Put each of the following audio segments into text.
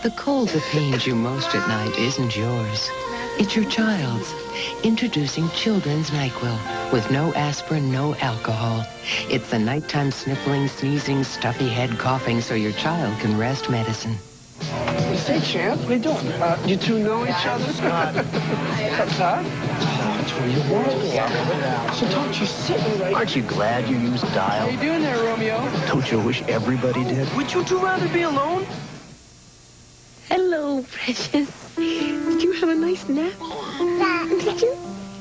The cold that pains you most at night isn't yours. It's your child's. Introducing Children's NyQuil with no aspirin, no alcohol. It's the nighttime sniffling, sneezing, stuffy head coughing so your child can rest medicine. Hey, champ. What are you doing? You two know each other? Huh? That's where you were. So don't you sit right... Aren't you glad you used Dial? How you doing there, Romeo? Don't you wish everybody did? Would you two rather be alone? Hello, precious. Did you have a nice nap? Did you?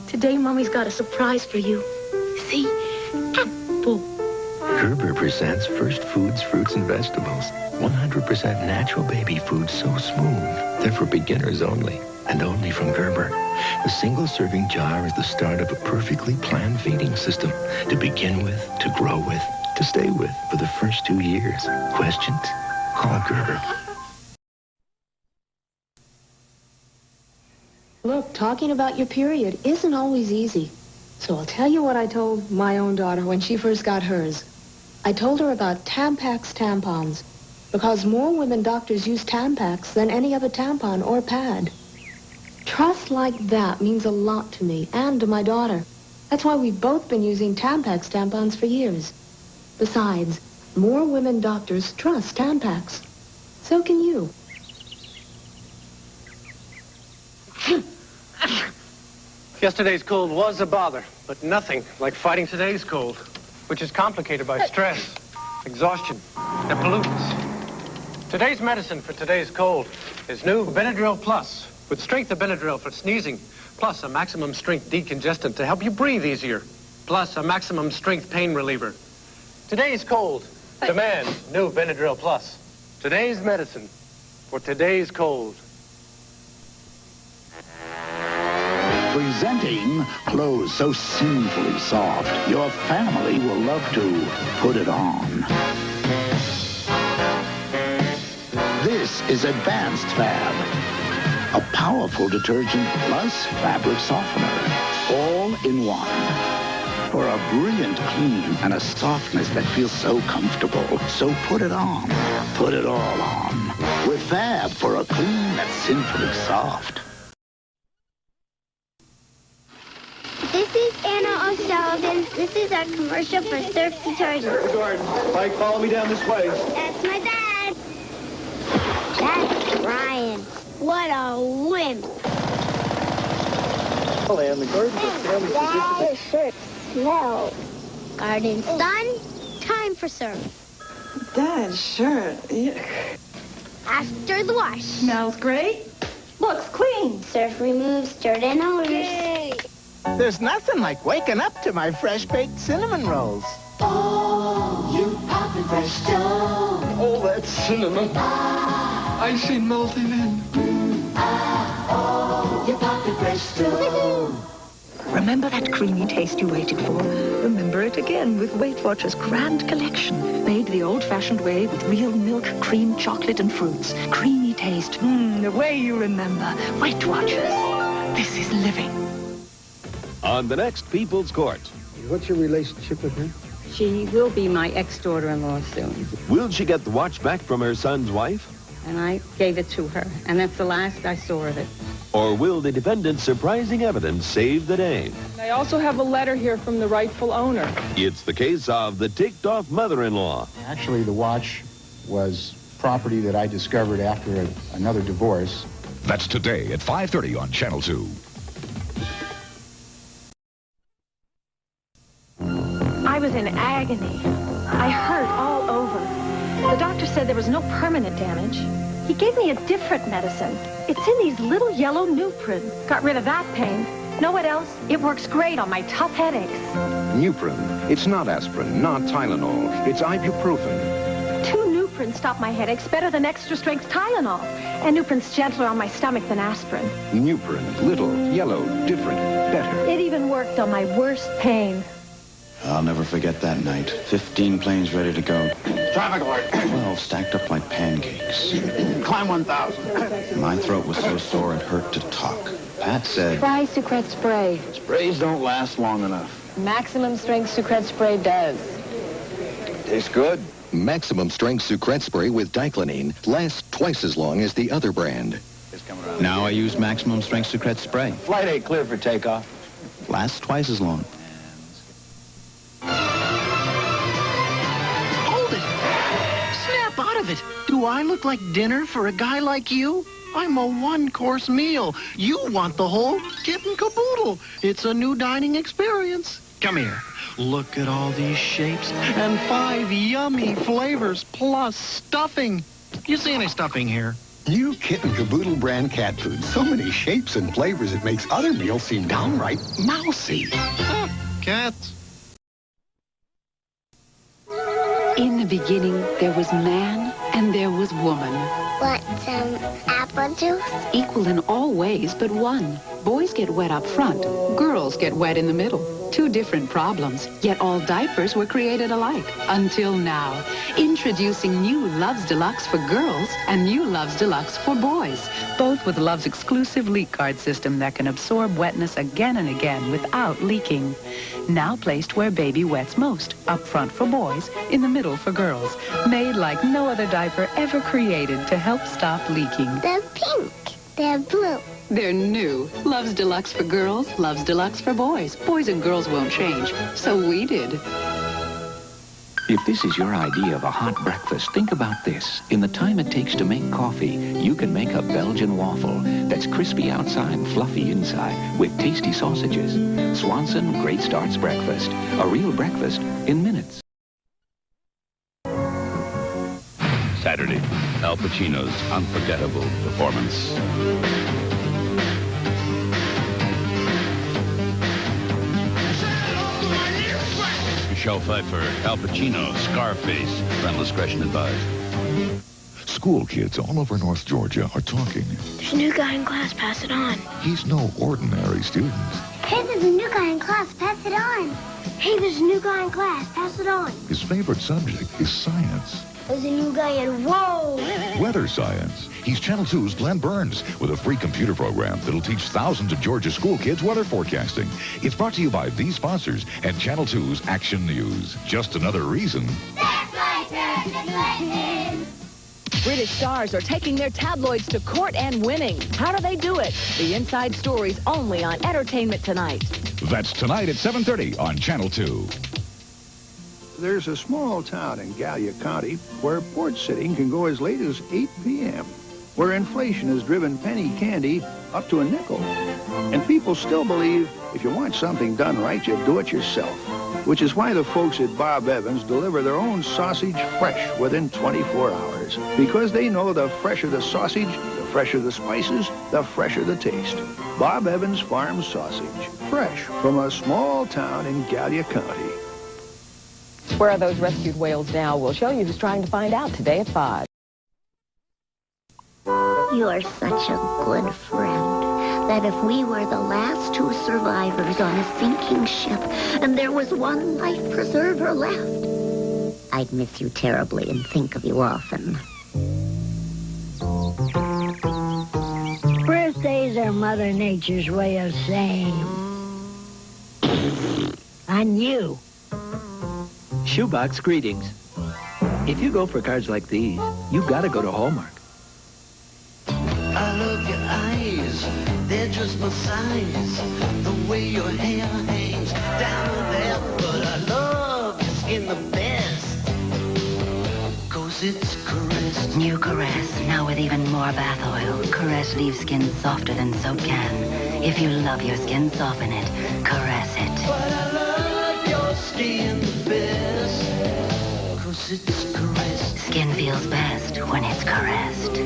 Today, Mommy's got a surprise for you. See? Apple. Gerber presents First Foods, Fruits, and Vegetables. 100% natural baby food, so smooth. They're for beginners only, and only from Gerber. A single serving jar is the start of a perfectly planned feeding system to begin with, to grow with, to stay with for the first 2 years. Questions? Call Gerber. Look, talking about your period isn't always easy. So I'll tell you what I told my own daughter when she first got hers. I told her about Tampax tampons, because more women doctors use Tampax than any other tampon or pad. Trust like that means a lot to me and to my daughter. That's why we've both been using Tampax tampons for years. Besides, more women doctors trust Tampax. So can you. Yesterday's cold was a bother, but nothing like fighting today's cold, which is complicated by stress, exhaustion, and pollutants. Today's medicine for today's cold is new Benadryl Plus, with strength of Benadryl for sneezing, plus a maximum strength decongestant to help you breathe easier, plus a maximum strength pain reliever. Today's cold demands new Benadryl Plus. Today's medicine for today's cold. Presenting clothes so sinfully soft, your family will love to put it on. This is Advanced Fab, a powerful detergent plus fabric softener, all in one. For a brilliant clean and a softness that feels so comfortable. So put it on. Put it all on. With Fab for a clean that's sinfully soft. This is Anna O'Sullivan. This is our commercial for Surf Detergent. Gordon, Mike, follow me down this way. That's my dad. That's Ryan. What a wimp. Oh, and the garden That shirt smells. Garden's done. Time for surf. Dad's shirt. Yuck. After the wash. Smells great. Looks clean. Surf removes dirt and odors. Yay. There's nothing like waking up to my fresh-baked cinnamon rolls. Oh, you poppin' fresh dough. Oh, that cinnamon. Icing melting in. Oh, you poppin' fresh dough. Remember that creamy taste you waited for? Remember it again with Weight Watchers' grand collection. Made the old-fashioned way with real milk, cream, chocolate, and fruits. Creamy taste. The way you remember. Weight Watchers. This is living. On the next People's Court. What's your relationship with her? She will be my ex-daughter-in-law soon. Will she get the watch back from her son's wife? And I gave it to her, and that's the last I saw of it. Or will the defendant's surprising evidence save the day? I also have a letter here from the rightful owner. It's the case of the ticked-off mother-in-law. Actually, the watch was property that I discovered after another divorce. That's today at 5:30 on Channel 2. I was in agony. I hurt all over. The doctor said there was no permanent damage. He gave me a different medicine. It's in these little yellow Nuprin. Got rid of that pain. Know what else? It works great on my tough headaches. Nuprin. It's not aspirin, not Tylenol. It's ibuprofen. 2 Nuprin stop my headaches better than extra-strength Tylenol. And Nuprin's gentler on my stomach than aspirin. Nuprin. Little, yellow, different, better. It even worked on my worst pain. I'll never forget that night. 15 planes ready to go. Traffic alert. 12 stacked up like pancakes. Climb 1,000. My throat was so sore it hurt to talk. Pat said... Try Sucrets spray. Sprays don't last long enough. Maximum strength Sucrets spray does. Tastes good. Maximum strength Sucrets spray with diclonine lasts twice as long as the other brand. Now I use maximum strength Sucrets spray. Flight 8 clear for takeoff. Lasts twice as long. Hold it! Snap out of it! Do I look like dinner for a guy like you? I'm a one-course meal. You want the whole kit and caboodle. It's a new dining experience. Come here. Look at all these shapes and 5 yummy flavors plus stuffing. You see any stuffing here? New Kit and Caboodle brand cat food. So many shapes and flavors it makes other meals seem downright mousy. Cats. In the beginning, there was man and there was woman. What, some apple juice? Equal in all ways but one. Boys get wet up front. Girls get wet in the middle. 2 different problems, yet all diapers were created alike. Until now. Introducing new Luvs Deluxe for girls and new Luvs Deluxe for boys. Both with Luvs' exclusive leak guard system that can absorb wetness again and again without leaking. Now placed where baby wets most. Up front for boys, in the middle for girls. Made like no other diaper ever created to help stop leaking. They're pink. They're blue. They're new. Luvs Deluxe for girls, Luvs Deluxe for boys. Boys and girls won't change. So we did. If this is your idea of a hot breakfast, think about this. In the time it takes to make coffee, you can make a Belgian waffle that's crispy outside and fluffy inside with tasty sausages. Swanson Great Starts breakfast. A real breakfast in minutes. Saturday, Al Pacino's unforgettable performance. Michelle Pfeiffer, Al Pacino, Scarface. Parental discretion advised. School kids all over North Georgia are talking. There's a new guy in class. Pass it on. He's no ordinary student. Hey, there's a new guy in class. Pass it on. Hey, there's a new guy in class. Pass it on. His favorite subject is science. There's a new guy in whoa. Weather science. He's Channel 2's Glenn Burns with a free computer program that'll teach thousands of Georgia school kids weather forecasting. It's brought to you by these sponsors and Channel 2's Action News. Just another reason. That's my turn to play. British stars are taking their tabloids to court and winning. How do they do it? The inside stories only on Entertainment Tonight. That's tonight at 7:30 on Channel 2. There's a small town in Gallia County where porch sitting can go as late as 8 p.m., where inflation has driven penny candy up to a nickel. And people still believe if you want something done right, you do it yourself, which is why the folks at Bob Evans deliver their own sausage fresh within 24 hours, because they know the fresher the sausage, the fresher the spices, the fresher the taste. Bob Evans Farm Sausage, fresh from a small town in Gallia County. Where are those rescued whales now? We'll show you who's trying to find out today at 5. You're such a good friend that if we were the last 2 survivors on a sinking ship and there was one life preserver left, I'd miss you terribly and think of you often. Birthdays are Mother Nature's way of saying on you. Shoebox greetings. If you go for cards like these, you gotta go to Hallmark. I love your eyes, they're just my size. The way your hair hangs down there, but I love your skin the best. 'Cause it's Caress. New Caress, now with even more bath oil. Caress leaves skin softer than soap can. If you love your skin, soften it. Caress it. But I love your skin the best. 'Cause it's Caress. Skin feels best when it's caressed.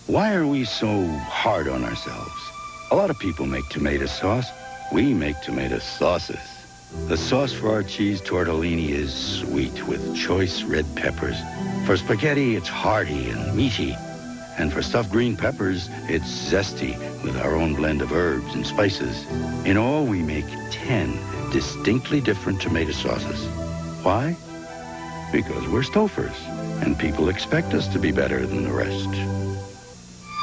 Why are we so hard on ourselves? A lot of people make tomato sauce. We make tomato sauces. The sauce for our cheese tortellini is sweet with choice red peppers. For spaghetti, it's hearty and meaty. And for stuffed green peppers, it's zesty with our own blend of herbs and spices. In all, we make 10 distinctly different tomato sauces. Why? Because we're Stouffers, and people expect us to be better than the rest.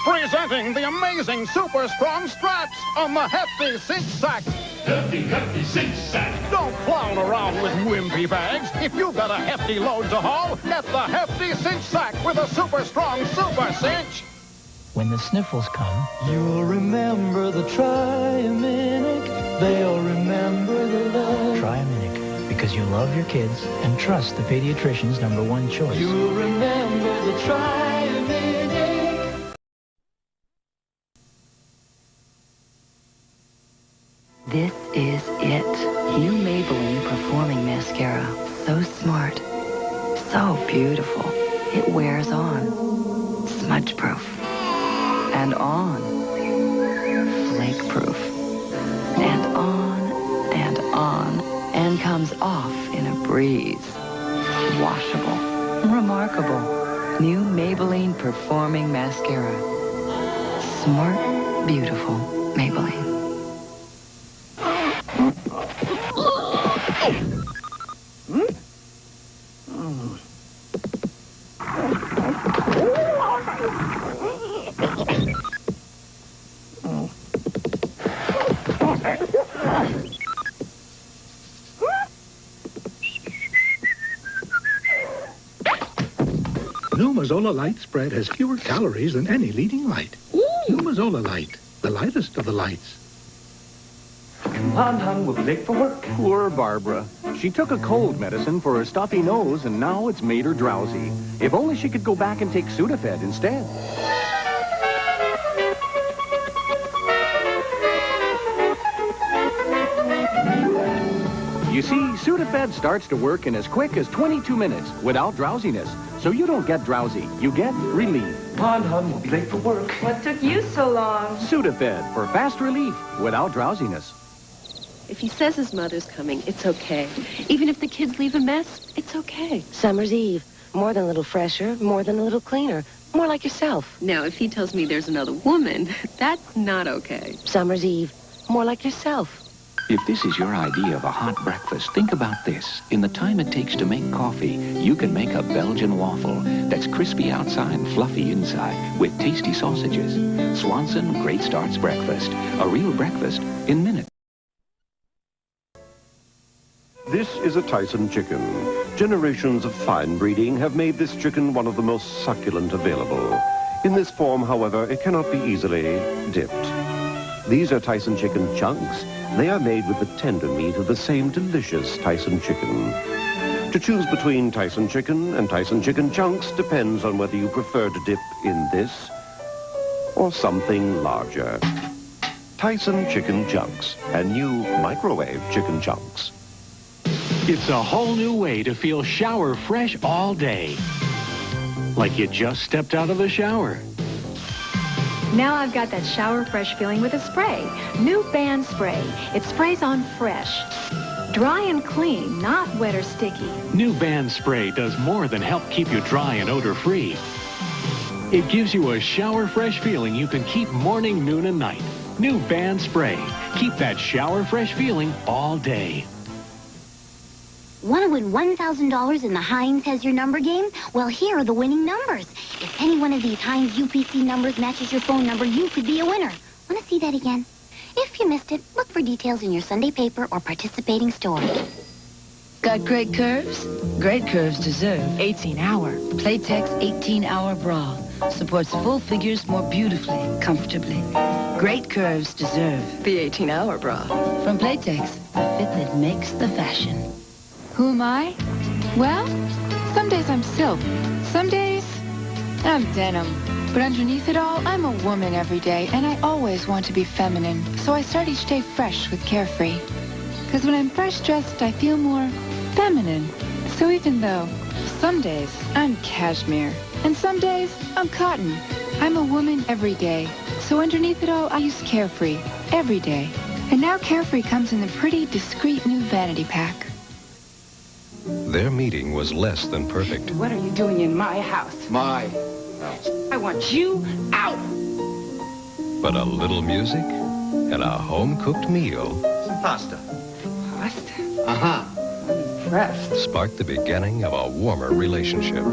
Presenting the amazing super strong straps on the Hefty Cinch Sak. Hefty Cinch Sak. Don't clown around with wimpy bags. If you've got a hefty load to haul, get the Hefty Cinch Sak with a super strong super cinch. When the sniffles come, you'll remember the Triaminic. They'll remember the love. Triaminic, because you love your kids and trust the pediatrician's #1 choice. You'll remember the Triaminic. This is it. New Maybelline Performing Mascara. So smart. So beautiful. It wears on. Smudge proof. And on. Flake proof. And on. And on. And comes off in a breeze. Washable. Remarkable. New Maybelline Performing Mascara. Smart, beautiful Maybelline. New Mazola Light spread has fewer calories than any leading light. New Mazola Light, the lightest of the lights. Hon will be late for work. Poor Barbara. She took a cold medicine for her stuffy nose, and now it's made her drowsy. If only she could go back and take Sudafed instead. You see, Sudafed starts to work in as quick as 22 minutes without drowsiness. So you don't get drowsy, you get relief. Hon will be late for work. What took you so long? Sudafed for fast relief without drowsiness. If he says his mother's coming, it's okay. Even if the kids leave a mess, it's okay. Summer's Eve. More than a little fresher, more than a little cleaner. More like yourself. Now, if he tells me there's another woman, that's not okay. Summer's Eve. More like yourself. If this is your idea of a hot breakfast, think about this. In the time it takes to make coffee, you can make a Belgian waffle that's crispy outside and fluffy inside with tasty sausages. Swanson Great Starts breakfast. A real breakfast in minutes. This is a Tyson chicken. Generations of fine breeding have made this chicken one of the most succulent available. In this form, however, it cannot be easily dipped. These are Tyson chicken chunks. They are made with the tender meat of the same delicious Tyson chicken. To choose between Tyson chicken and Tyson chicken chunks depends on whether you prefer to dip in this or something larger. Tyson chicken chunks and new microwave chicken chunks. It's a whole new way to feel shower fresh all day. Like you just stepped out of the shower. Now I've got that shower fresh feeling with a spray. New Band Spray. It sprays on fresh. Dry and clean, not wet or sticky. New Band Spray does more than help keep you dry and odor-free. It gives you a shower fresh feeling you can keep morning, noon, and night. New Band Spray. Keep that shower fresh feeling all day. Want to win $1,000 in the Heinz Has Your Number game? Well, here are the winning numbers. If any one of these Heinz UPC numbers matches your phone number, you could be a winner. Want to see that again? If you missed it, look for details in your Sunday paper or participating store. Got great curves? Great curves deserve 18-hour. Playtex 18-hour bra. Supports full figures more beautifully, comfortably. Great curves deserve the 18-hour bra. From Playtex, the fit that makes the fashion. Who am I? Well, some days I'm silk. Some days, I'm denim. But underneath it all, I'm a woman every day, and I always want to be feminine. So I start each day fresh with Carefree. Because when I'm fresh dressed, I feel more feminine. So even though some days I'm cashmere, and some days I'm cotton, I'm a woman every day. So underneath it all, I use Carefree every day. And now Carefree comes in the pretty, discreet new vanity pack. Their meeting was less than perfect. What are you doing in my house? My house. I want you out. But a little music and a home-cooked meal. Some pasta. Pasta? Uh-huh. I'm impressed. Sparked the beginning of a warmer relationship.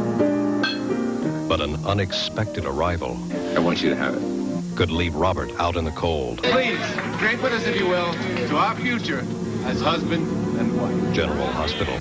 But an unexpected arrival. I want you to have it. could leave Robert out in the cold. Please, drink with us, if you will, to our future as husband and wife. General Hospital.